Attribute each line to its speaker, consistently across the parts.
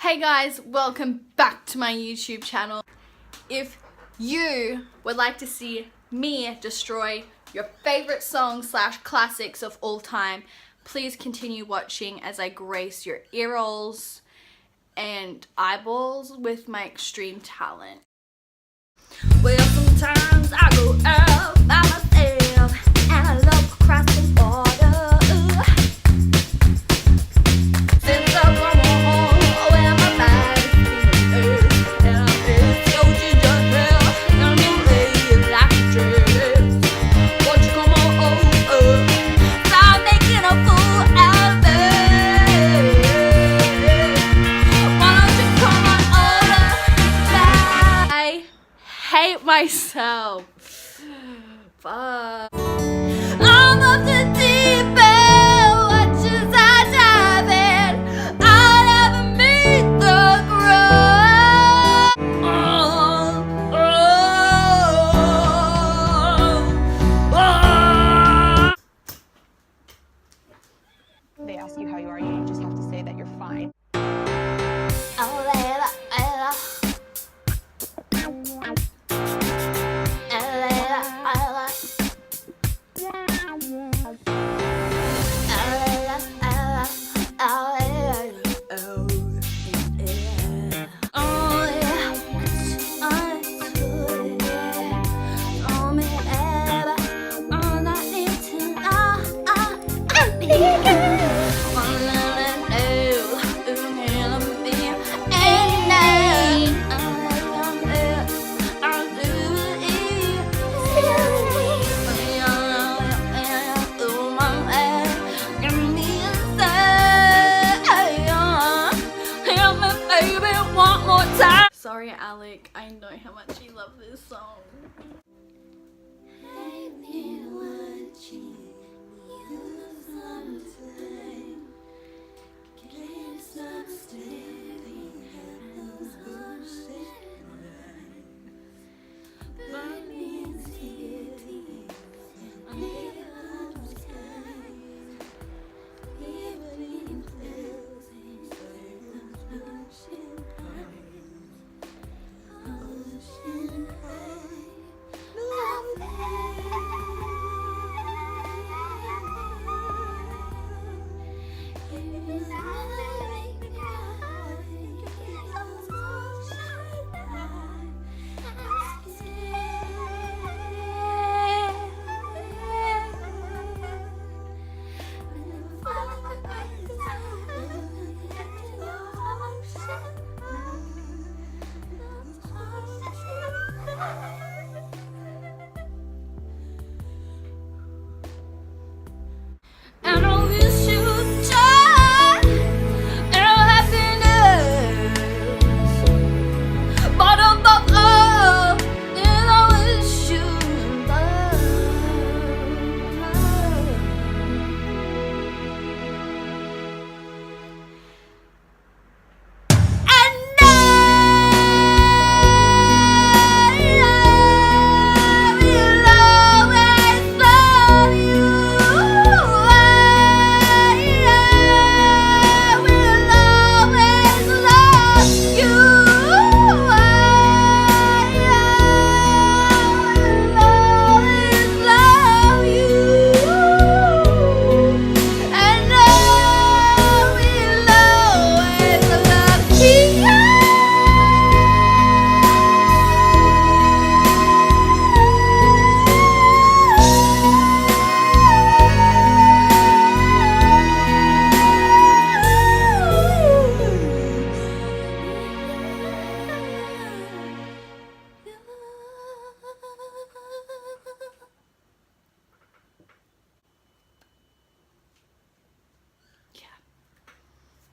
Speaker 1: Hey guys, welcome back to my YouTube channel. If you would like to see me destroy your favorite songs / classics of all time, please continue watching as I grace your ear rolls and eyeballs with my extreme talent. Well, sometimes I go out by myself and I look across the border. Since I come home, where my body's feeling and I feel so ginger hair and you lay like a dress. Won't you come on over? Start making a fool out of me. Why don't you come on over? I hate myself. Fuck. I'm up to deep end, watch as I dive in. I'll never meet the ground.
Speaker 2: They ask you how you are, you just have to say that you're fine.
Speaker 1: Sorry, Alec, I know how much you love this song.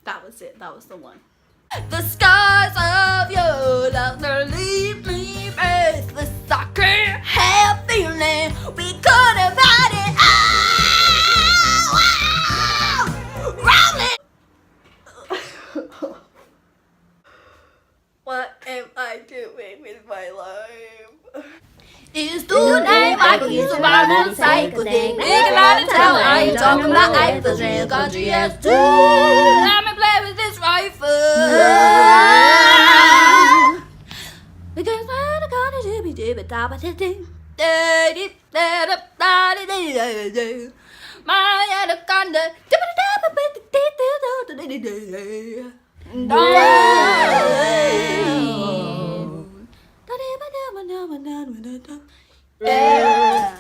Speaker 1: That was it. That was the one. The skies of your love don't leave me breathless. I can't help feeling we could have had it all. What am I doing with my life? Is the name I can use my motorcycle thing. Nigga, out of town, I ain't talking about I feel real country as too. Let me play with this rifle. My anaconda. Yeah.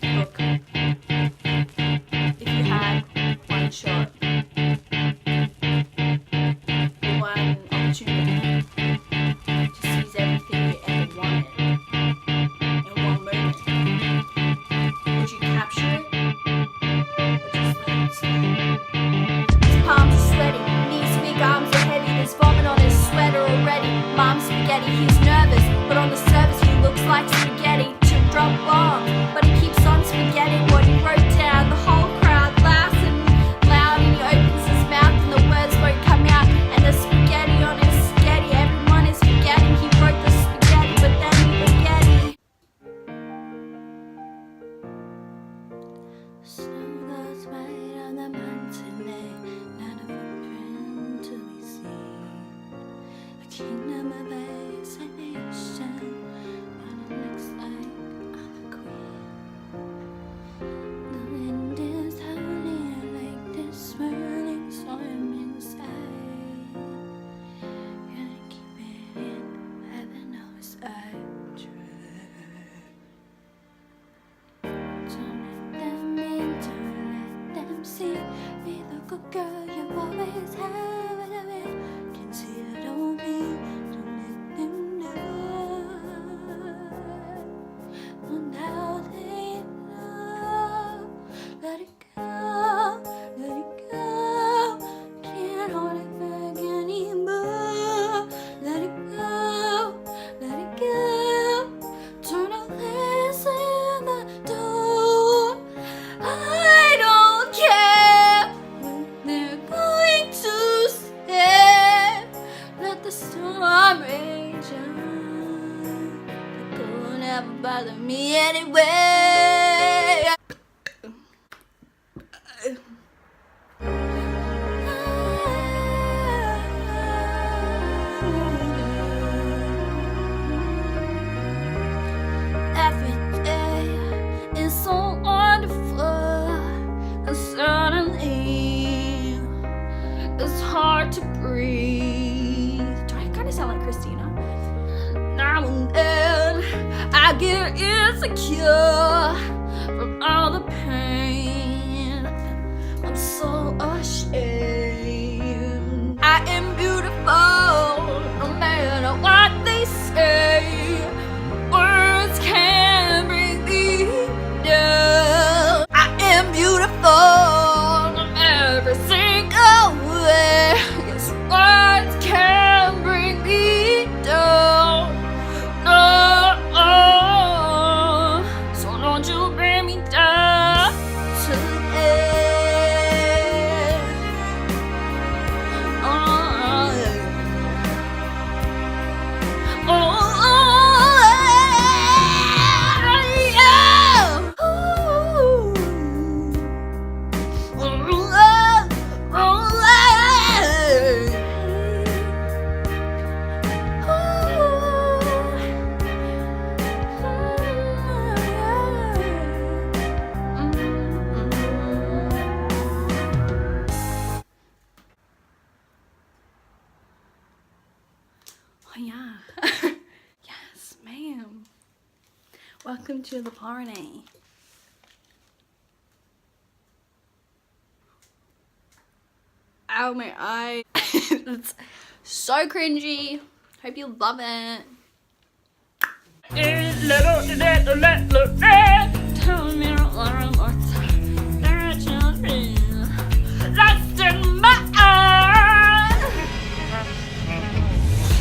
Speaker 1: Look, if you had one shot, one opportunity to seize everything you ever wanted in one moment, would you capture it or just let it slip? His palms are sweaty, knees weak, arms are heavy, there's vomit on his sweater already. Mom's spaghetti, he's nervous, but on the surface he looks like spaghetti. Drop bombs, but he keeps on forgetting what he wrote down. The whole crowd laughs and loud, and he opens his mouth and the words won't come out. And the spaghetti on his spaghetti, everyone is forgetting he wrote the spaghetti, but then he spaghetti. Snow goes right on the mountain, none of a print to be seen. A kingdom of isolation, and it looks like girl, you always have it of it. Can see it on me, don't let them know. Well, now they know. Let it go, let it go. Can't hold it back anymore. Let it go, let it go. Turn a glass in the door. I don't care. They're going to stay. Let the storm rage on. The cold never bother me anyway. Every day is so wonderful, and suddenly it's hard to breathe. Do I kind of sound like Christina? Now and then I get insecure from all the pain. I'm so ashamed. I am beautiful, no matter what they say. Words can't bring me down. I am beautiful in every single way. Yes, words can bring me down. No, so don't you bring me down to the end. Oh, yeah. Yes, ma'am. Welcome to the party. Ow, my eye. It's so cringy. Hope you love it. Tell me one more time that you're real. Lost in my eyes.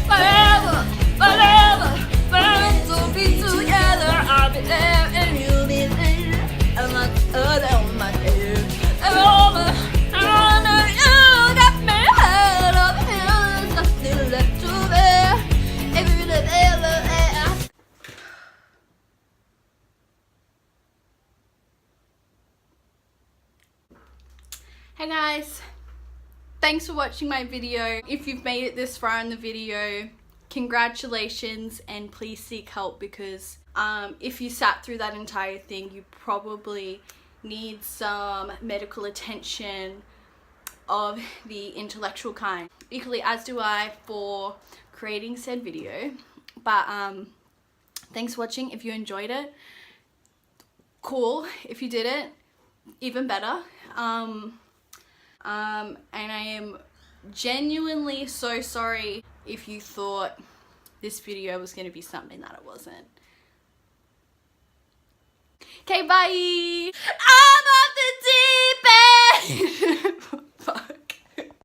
Speaker 1: Forever, forever, forever to be together. I'll be there and you'll be there. And my other on my head. And over, and under you got me head over here. There's nothing left to bear. If you live ever. Hey guys, thanks for watching my video. If you've made it this far in the video, congratulations, and please seek help, because if you sat through that entire thing, you probably need some medical attention of the intellectual kind. Equally as do I for creating said video. But thanks for watching. If you enjoyed it, cool. If you didn't, even better. And I am genuinely so sorry if you thought this video was going to be something that it wasn't. Okay, bye. I'm off the deep end.